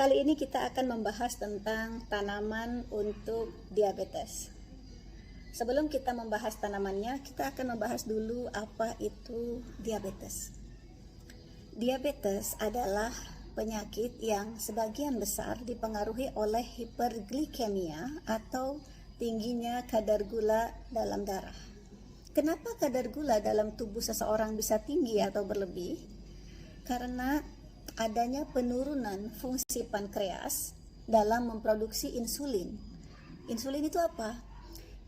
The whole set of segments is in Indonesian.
Kali ini kita akan membahas tentang tanaman untuk diabetes. Sebelum kita membahas tanamannya, kita akan membahas dulu apa itu diabetes. Diabetes adalah penyakit yang sebagian besar dipengaruhi oleh hiperglikemia atau tingginya kadar gula dalam darah. Kenapa kadar gula dalam tubuh seseorang bisa tinggi atau berlebih? Karena adanya penurunan fungsi pankreas dalam memproduksi insulin. Insulin itu apa?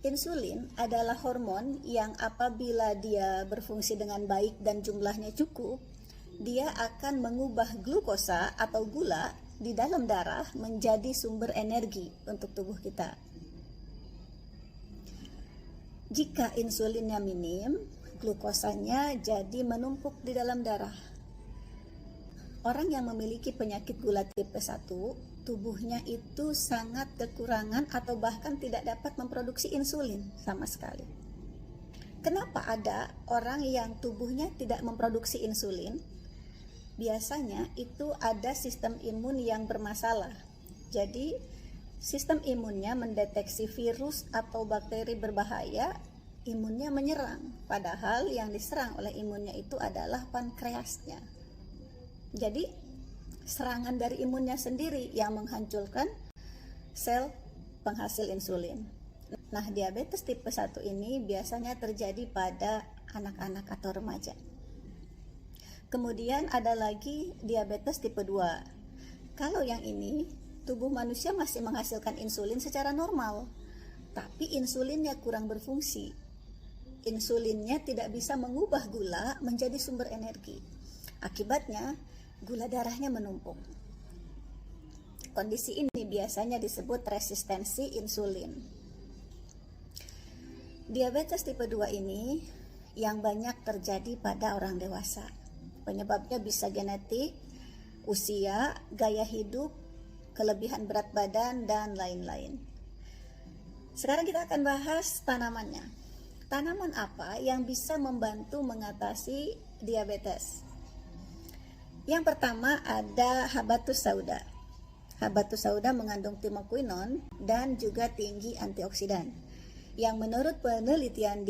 Insulin adalah hormon yang apabila dia berfungsi dengan baik dan jumlahnya cukup, dia akan mengubah glukosa atau gula di dalam darah menjadi sumber energi untuk tubuh kita. Jika insulinnya minim, glukosanya jadi menumpuk di dalam darah. Orang yang memiliki penyakit gula tipe 1, tubuhnya itu sangat kekurangan atau bahkan tidak dapat memproduksi insulin sama sekali. Kenapa ada orang yang tubuhnya tidak memproduksi insulin? Biasanya itu ada sistem imun yang bermasalah. Jadi, sistem imunnya mendeteksi virus atau bakteri berbahaya, imunnya menyerang. Padahal yang diserang oleh imunnya itu adalah pankreasnya. Jadi, serangan dari imunnya sendiri yang menghancurkan sel penghasil insulin. Nah, diabetes tipe 1 ini biasanya terjadi pada anak-anak atau remaja. Kemudian ada lagi diabetes tipe 2. Kalau yang ini, tubuh manusia masih menghasilkan insulin secara normal, tapi insulinnya kurang berfungsi. Insulinnya tidak bisa mengubah gula menjadi sumber energi. Akibatnya, gula darahnya menumpuk. Kondisi ini biasanya disebut resistensi insulin. Diabetes tipe 2 ini yang banyak terjadi pada orang dewasa. Penyebabnya bisa genetik, usia, gaya hidup, kelebihan berat badan, dan lain-lain. Sekarang kita akan bahas tanamannya. Tanaman apa yang bisa membantu mengatasi diabetes? Yang pertama ada Habatus sauda. Habatus sauda mengandung timokuinon dan juga tinggi antioksidan. Yang menurut penelitian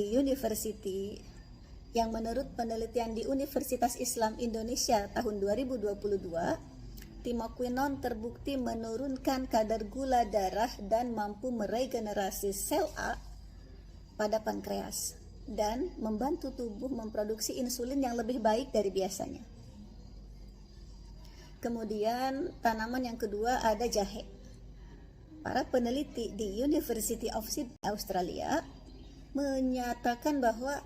di Universitas Islam Indonesia tahun 2022, timokuinon terbukti menurunkan kadar gula darah dan mampu meregenerasi sel A pada pankreas dan membantu tubuh memproduksi insulin yang lebih baik dari biasanya. Kemudian tanaman yang kedua ada jahe. Para peneliti di University of Sydney, Australia menyatakan bahwa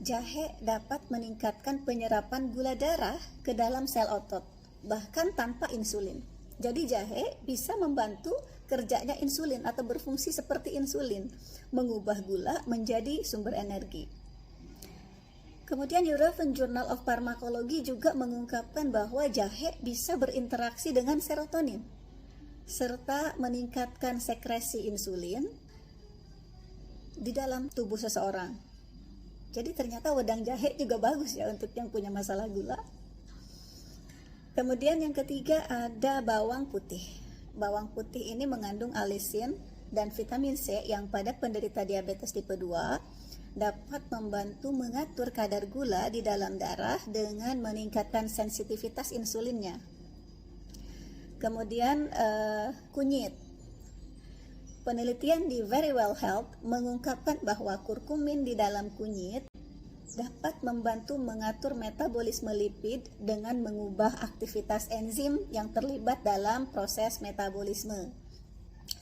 jahe dapat meningkatkan penyerapan gula darah ke dalam sel otot, bahkan tanpa insulin. Jadi jahe bisa membantu kerjanya insulin atau berfungsi seperti insulin, mengubah gula menjadi sumber energi. Kemudian European Journal of Pharmacology juga mengungkapkan bahwa jahe bisa berinteraksi dengan serotonin serta meningkatkan sekresi insulin di dalam tubuh seseorang. Jadi ternyata wedang jahe juga bagus ya untuk yang punya masalah gula. Kemudian yang ketiga ada bawang putih. Bawang putih ini mengandung alisin dan vitamin C yang pada penderita diabetes tipe 2 dapat membantu mengatur kadar gula di dalam darah dengan meningkatkan sensitivitas insulinnya. Kemudian kunyit. Penelitian di Very Well Health mengungkapkan bahwa kurkumin di dalam kunyit dapat membantu mengatur metabolisme lipid dengan mengubah aktivitas enzim yang terlibat dalam proses metabolisme,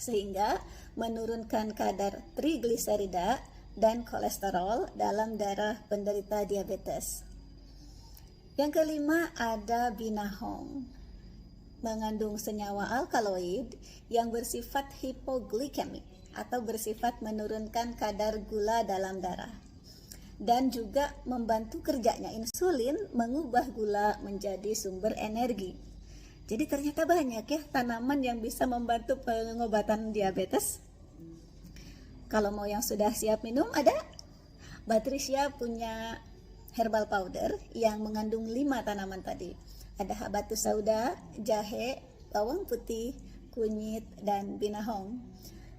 sehingga menurunkan kadar trigliserida dan kolesterol dalam darah penderita diabetes. Yang kelima ada binahong. Mengandung senyawa alkaloid yang bersifat hipoglikemik atau bersifat menurunkan kadar gula dalam darah. Dan juga membantu kerjanya insulin mengubah gula menjadi sumber energi. Jadi ternyata banyak ya tanaman yang bisa membantu pengobatan diabetes. Kalau mau yang sudah siap minum ada Batrisya punya herbal powder yang mengandung 5 tanaman tadi. Ada Habatus sauda, jahe, bawang putih, kunyit, dan binahong.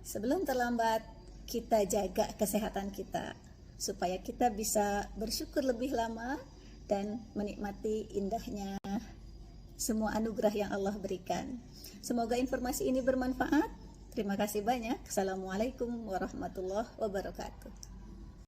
Sebelum terlambat, kita jaga kesehatan kita supaya kita bisa bersyukur lebih lama dan menikmati indahnya semua anugerah yang Allah berikan. Semoga informasi ini bermanfaat. Terima kasih banyak. Assalamualaikum warahmatullahi wabarakatuh.